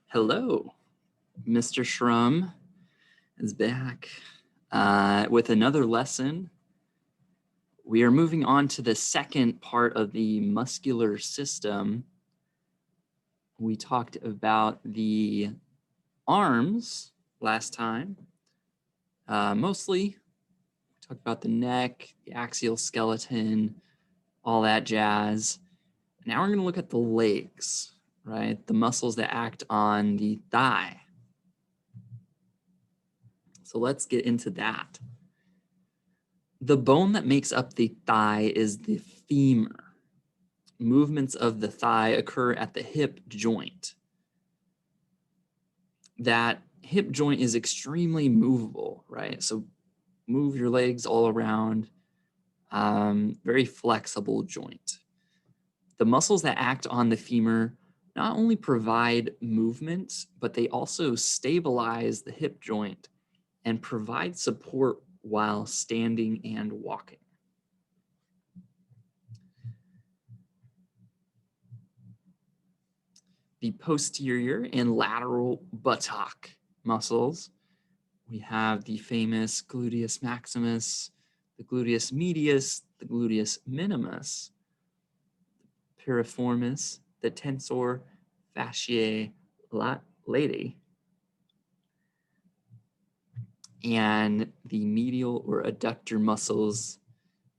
Hello, Mr. Shrum is back with another lesson. We are moving on to the second part of the muscular system. We talked about the arms last time. Mostly, we talked about the neck, the axial skeleton, all that jazz. Now we're going to look at the legs, right? The muscles that act on the thigh. So let's get into that. The bone that makes up the thigh is the femur. Movements of the thigh occur at the hip joint. That hip joint is extremely movable, right? So move your legs all around. Very flexible joint. The muscles that act on the femur not only provide movement, but they also stabilize the hip joint and provide support while standing and walking. The posterior and lateral buttock muscles. We have the famous Gluteus Maximus, the Gluteus Medius, the Gluteus Minimus, piriformis, the tensor fasciae latae, and the medial or adductor muscles,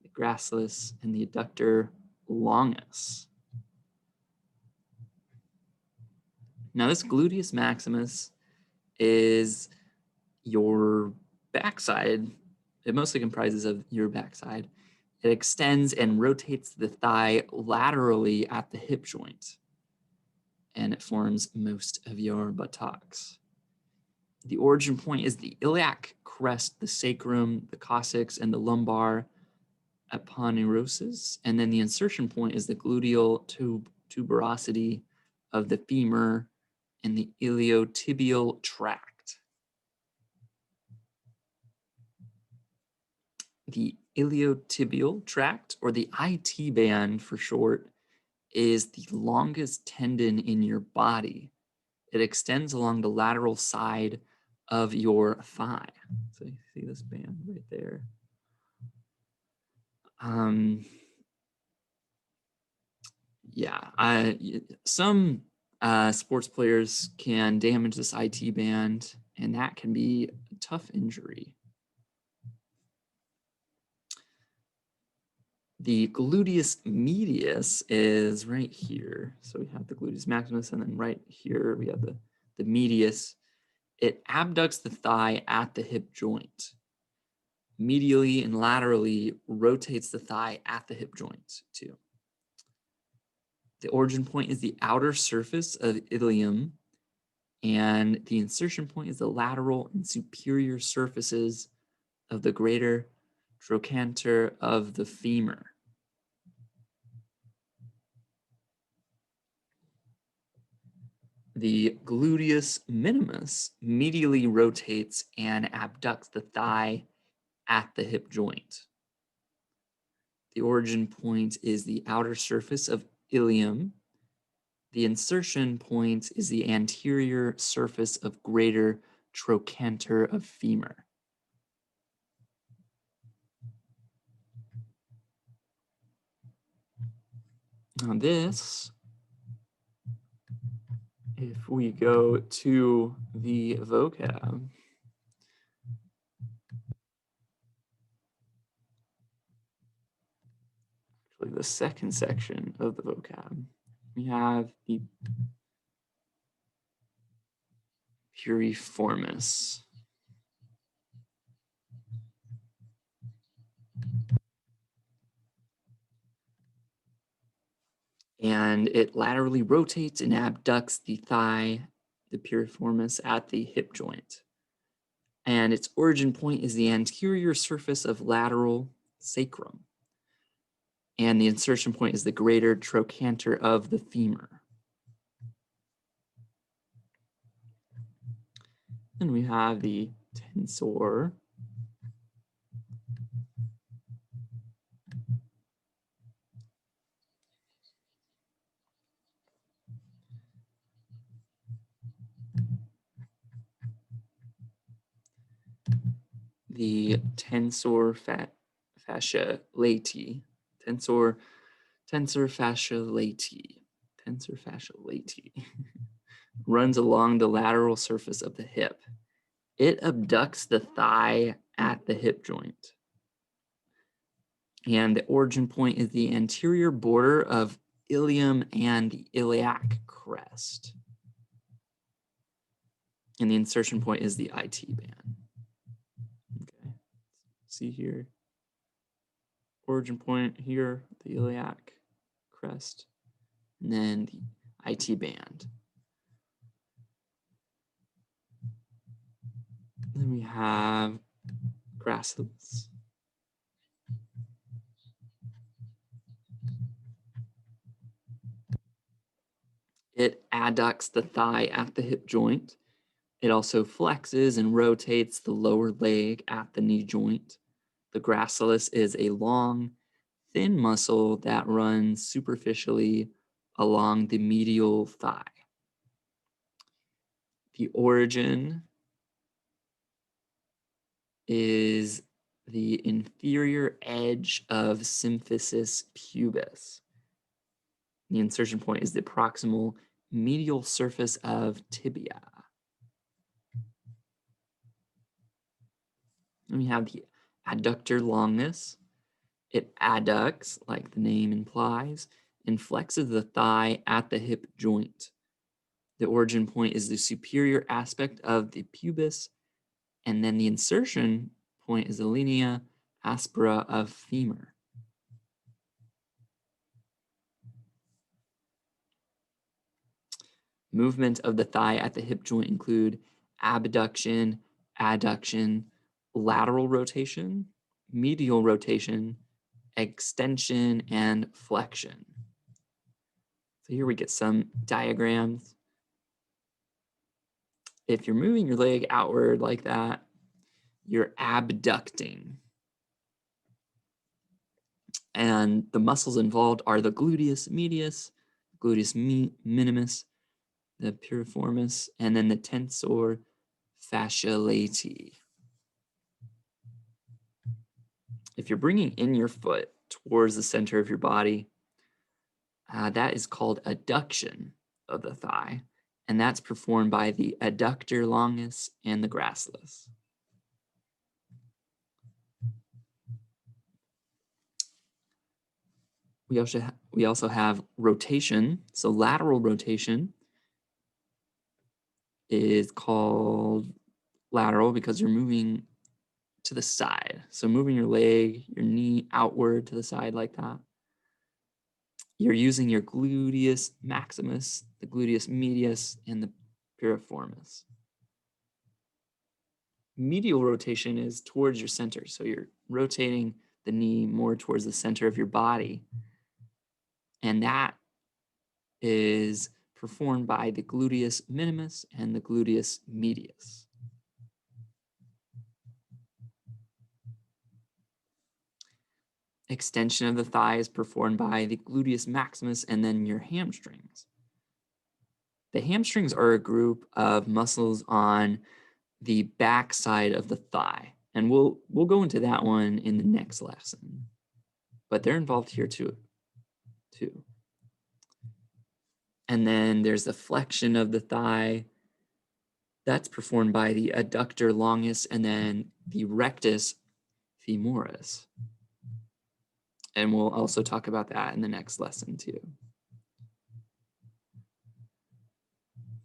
the grasslands and the adductor longus. Now this Gluteus Maximus is your backside. It mostly comprises of your backside. It extends and rotates the thigh laterally at the hip joint, and it forms most of your buttocks. The origin point is the iliac crest, the sacrum, the coccyx, and the lumbar aponeurosis. And then the insertion point is the gluteal tuberosity of the femur and the iliotibial tract. The iliotibial tract, or the IT band for short, is the longest tendon in your body. It extends along the lateral side of your thigh. So you see this band right there. Some sports players can damage this IT band, and that can be a tough injury. The gluteus medius is right here. So we have the gluteus maximus, and then right here we have the medius. It abducts the thigh at the hip joint. Medially and laterally rotates the thigh at the hip joint too. The origin point is the outer surface of ilium, and the insertion point is the lateral and superior surfaces of the greater trochanter of the femur. The gluteus minimus medially rotates and abducts the thigh at the hip joint. The origin point is the outer surface of ilium. The insertion point is the anterior surface of greater trochanter of femur. Now this, if we go to the vocab, actually the second section of the vocab, we have the piriformis. And it laterally rotates and abducts the thigh, the piriformis, at the hip joint. And its origin point is the anterior surface of lateral sacrum. And the insertion point is the greater trochanter of the femur. Then we have the tensor. the tensor fascia lati. Tensor fascia lati. Tensor fascia lati. Runs along the lateral surface of the hip. It abducts the thigh at the hip joint. And the origin point is the anterior border of ilium and the iliac crest. And the insertion point is the IT band. Okay, see here. Origin point here, the iliac crest, and then the IT band. Then we have Grasslands. It adducts the thigh at the hip joint. It also flexes and rotates the lower leg at the knee joint. The gracilis is a long, thin muscle that runs superficially along the medial thigh. The origin is the inferior edge of symphysis pubis. The insertion point is the proximal medial surface of tibia. And we have the adductor longus. It adducts, like the name implies, and flexes the thigh at the hip joint. The origin point is the superior aspect of the pubis, and then the insertion point is the linea aspera of femur. Movement of the thigh at the hip joint include abduction, adduction, lateral rotation, medial rotation, extension, and flexion. So here we get some diagrams. If you're moving your leg outward like that, you're abducting. And the muscles involved are the gluteus medius, gluteus minimus, the piriformis, and then the tensor fascia lati. If you're bringing in your foot towards the center of your body, that is called adduction of the thigh, and that's performed by the adductor longus and the gracilis. We also have rotation. So lateral rotation is called lateral because you're moving to the side. So moving your leg, your knee outward to the side like that. You're using your gluteus maximus, the gluteus medius, and the piriformis. Medial rotation is towards your center. So you're rotating the knee more towards the center of your body. And that is performed by the gluteus minimus and the gluteus medius. Extension of the thigh is performed by the gluteus maximus and then your hamstrings. The hamstrings are a group of muscles on the back side of the thigh, and we'll go into that one in the next lesson. But they're involved here too. And then there's the flexion of the thigh. That's performed by the adductor longus and then the rectus femoris. And we'll also talk about that in the next lesson too.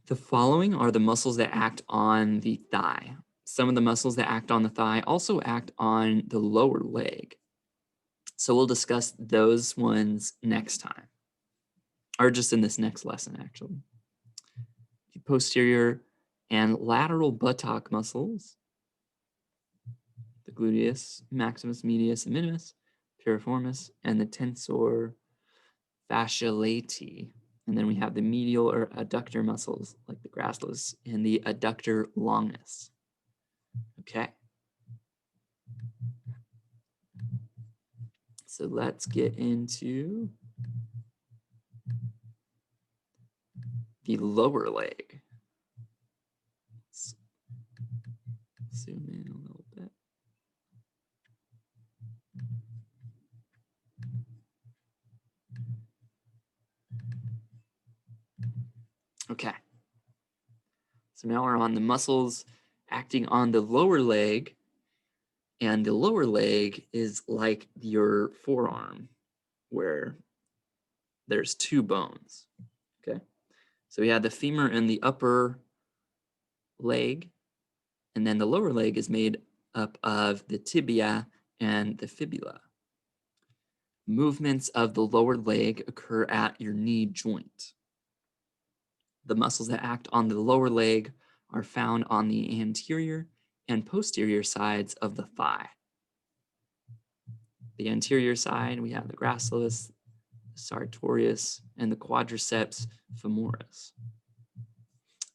The following are the muscles that act on the thigh. Some of the muscles that act on the thigh also act on the lower leg. So we'll discuss those ones next time, or just in this next lesson, actually. The posterior and lateral buttock muscles, the gluteus maximus, medius, and minimus, piriformis, and the tensor fascia lati. And then we have the medial or adductor muscles like the gracilis and the adductor longus. Okay. So let's get into the lower leg. Let's zoom in a little bit. Okay. So now we're on the muscles acting on the lower leg. And the lower leg is like your forearm, where there's two bones. Okay. So we have the femur in the upper leg, and then the lower leg is made up of the tibia and the fibula. Movements of the lower leg occur at your knee joint. The muscles that act on the lower leg are found on the anterior and posterior sides of the thigh. The anterior side, we have the grasslands, the sartorius, and the quadriceps femoris.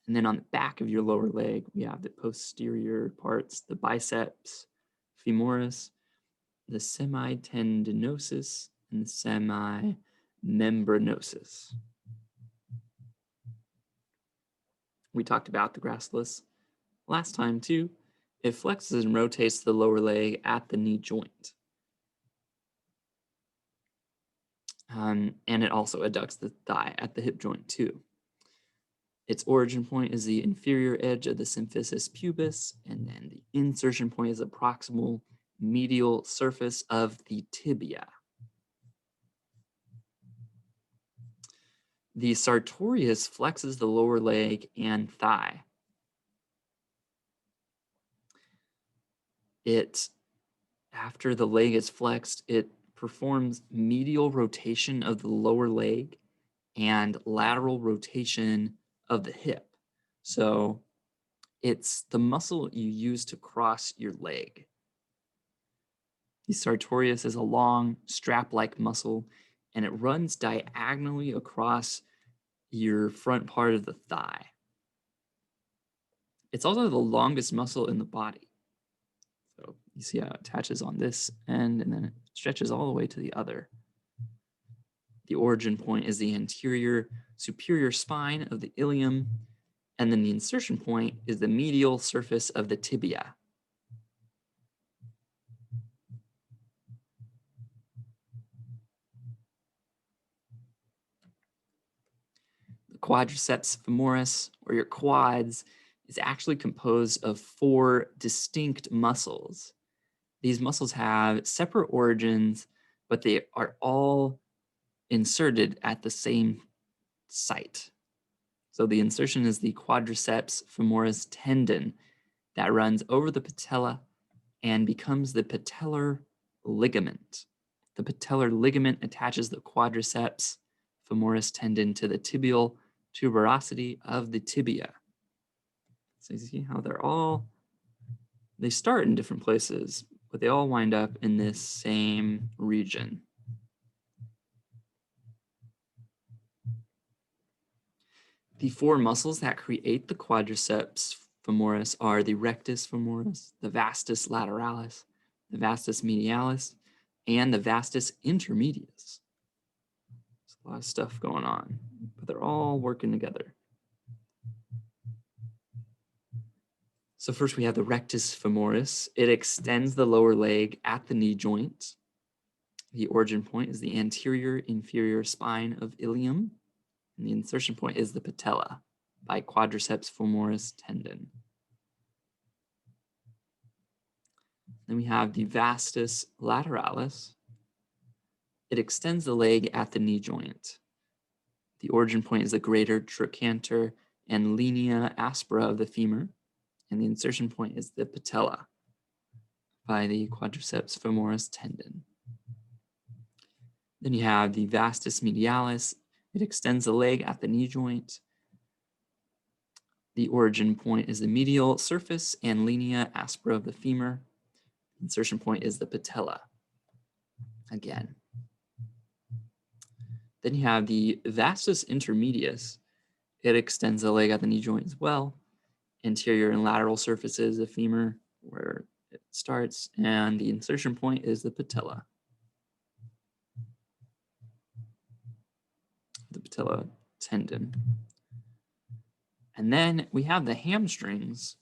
And then on the back of your lower leg, we have the posterior parts, the biceps, femoris, the semitendinosus, and the semimembranosus. We talked about the grasslands last time too. It flexes and rotates the lower leg at the knee joint. And it also adducts the thigh at the hip joint too. Its origin point is the inferior edge of the symphysis pubis, and then the insertion point is the proximal medial surface of the tibia. The sartorius flexes the lower leg and thigh. After the leg is flexed, it performs medial rotation of the lower leg and lateral rotation of the hip. So it's the muscle you use to cross your leg. The sartorius is a long strap-like muscle, and it runs diagonally across your front part of the thigh. It's also the longest muscle in the body. So you see how it attaches on this end, and then it stretches all the way to the other. The origin point is the anterior superior spine of the ilium, and then the insertion point is the medial surface of the tibia. The quadriceps femoris, or your quads, is actually composed of 4 distinct muscles. These muscles have separate origins, but they are all inserted at the same site. So the insertion is the quadriceps femoris tendon that runs over the patella and becomes the patellar ligament. The patellar ligament attaches the quadriceps femoris tendon to the tibial tuberosity of the tibia. So you see how they start in different places, but they all wind up in this same region. The 4 muscles that create the quadriceps femoris are the rectus femoris, the vastus lateralis, the vastus medialis, and the vastus intermedius. There's a lot of stuff going on, but they're all working together. So first we have the rectus femoris. It extends the lower leg at the knee joint. The origin point is the anterior inferior spine of ilium, and the insertion point is the patella by quadriceps femoris tendon. Then we have the vastus lateralis. It extends the leg at the knee joint. The origin point is the greater trochanter and linea aspera of the femur, and the insertion point is the patella by the quadriceps femoris tendon. Then you have the vastus medialis. It extends the leg at the knee joint. The origin point is the medial surface and linea aspera of the femur. Insertion point is the patella again. Then you have the vastus intermedius. It extends the leg at the knee joint as well. Anterior and lateral surfaces of femur where it starts, and the insertion point is the patella. The patella tendon. And then we have the hamstrings.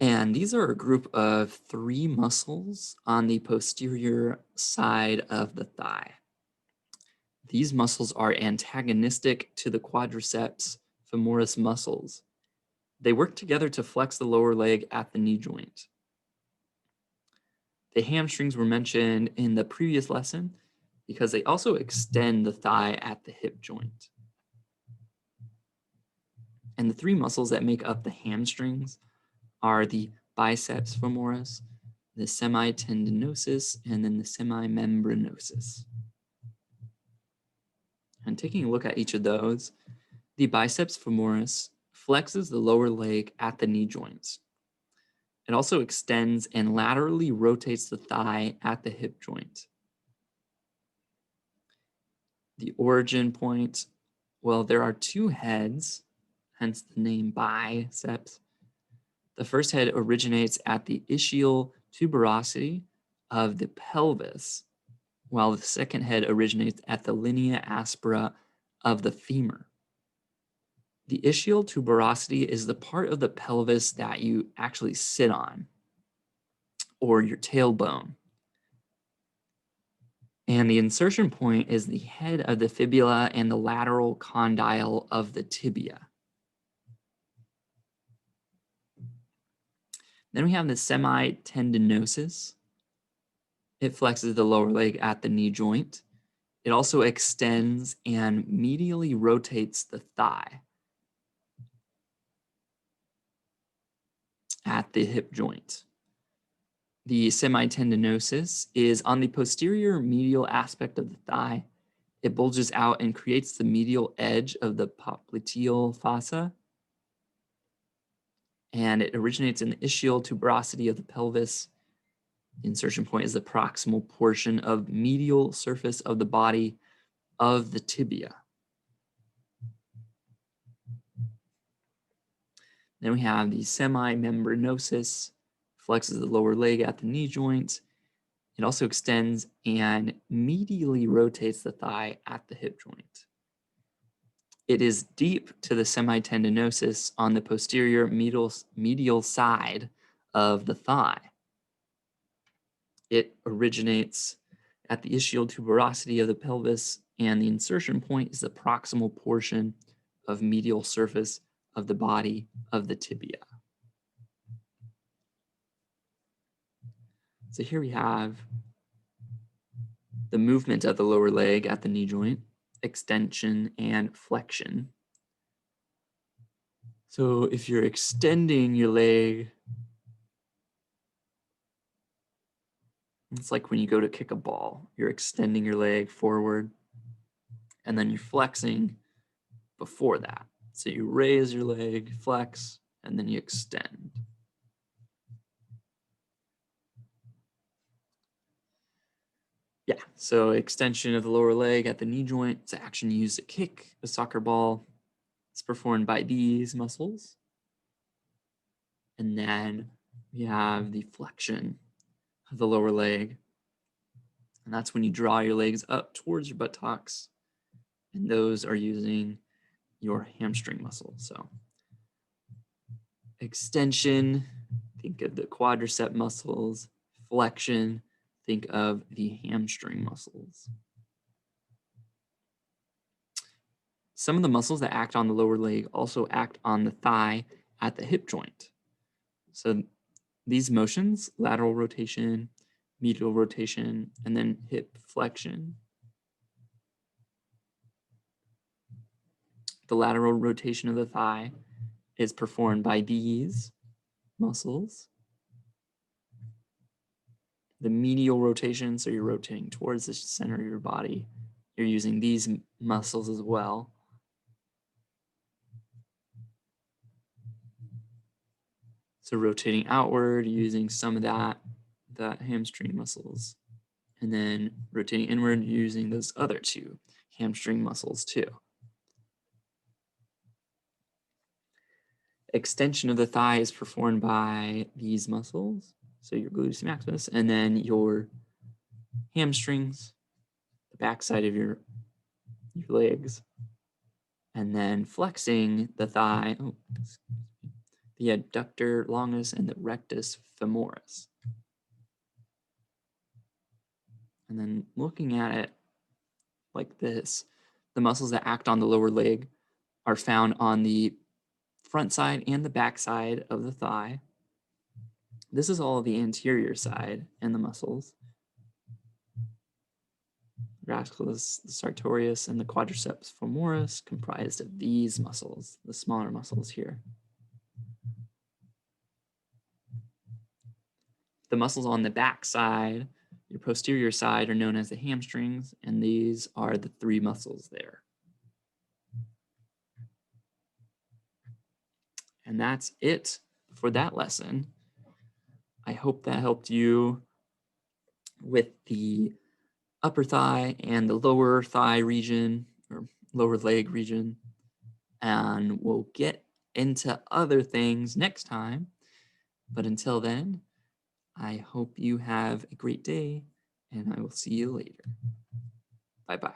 And these are a group of 3 muscles on the posterior side of the thigh. These muscles are antagonistic to the quadriceps femoris muscles. They work together to flex the lower leg at the knee joint. The hamstrings were mentioned in the previous lesson because they also extend the thigh at the hip joint. And the three muscles that make up the hamstrings are the biceps femoris, the semitendinosus, and then the semimembranosus. And taking a look at each of those, the biceps femoris flexes the lower leg at the knee joints. It also extends and laterally rotates the thigh at the hip joint. The origin point, well, there are two heads, hence the name biceps. The first head originates at the ischial tuberosity of the pelvis, while the second head originates at the linea aspera of the femur. The ischial tuberosity is the part of the pelvis that you actually sit on, or your tailbone. And the insertion point is the head of the fibula and the lateral condyle of the tibia. Then we have the semitendinosus. It flexes the lower leg at the knee joint. It also extends and medially rotates the thigh at the hip joint. The semitendinosus is on the posterior medial aspect of the thigh. It bulges out and creates the medial edge of the popliteal fossa. And it originates in the ischial tuberosity of the pelvis. The insertion point is the proximal portion of medial surface of the body of the tibia. Then we have the semimembranosus, flexes the lower leg at the knee joint. It also extends and medially rotates the thigh at the hip joint. It is deep to the semitendinosus on the posterior medial side of the thigh. It originates at the ischial tuberosity of the pelvis, and the insertion point is the proximal portion of medial surface of the body of the tibia. So here we have the movement of the lower leg at the knee joint, extension and flexion. So if you're extending your leg, it's like when you go to kick a ball, you're extending your leg forward and then you're flexing before that. So you raise your leg, flex, and then you extend. Yeah, so extension of the lower leg at the knee joint. It's an action used to kick a soccer ball. It's performed by these muscles. And then we have the flexion of the lower leg. And that's when you draw your legs up towards your buttocks. And those are using your hamstring muscle. So extension, think of the quadricep muscles. Flexion, think of the hamstring muscles. Some of the muscles that act on the lower leg also act on the thigh at the hip joint. So these motions, lateral rotation, medial rotation, and then hip flexion. The lateral rotation of the thigh is performed by these muscles. The medial rotation, so you're rotating towards the center of your body. You're using these muscles as well. So rotating outward, using some of that hamstring muscles. And then rotating inward, using those other two hamstring muscles too. Extension of the thigh is performed by these muscles. So your gluteus maximus, and then your hamstrings, the backside of your legs. And then flexing the thigh, the adductor longus and the rectus femoris. And then looking at it, like this. The muscles that act on the lower leg are found on the front side and the back side of the thigh. This is all the anterior side and the muscles. Grasslands, the sartorius, and the quadriceps femoris comprised of these muscles, the smaller muscles here. The muscles on the back side, your posterior side, are known as the hamstrings, and these are the 3 muscles there. And that's it for that lesson. I hope that helped you with the upper thigh and the lower thigh region, or lower leg region. And we'll get into other things next time. But until then, I hope you have a great day, and I will see you later. Bye-bye.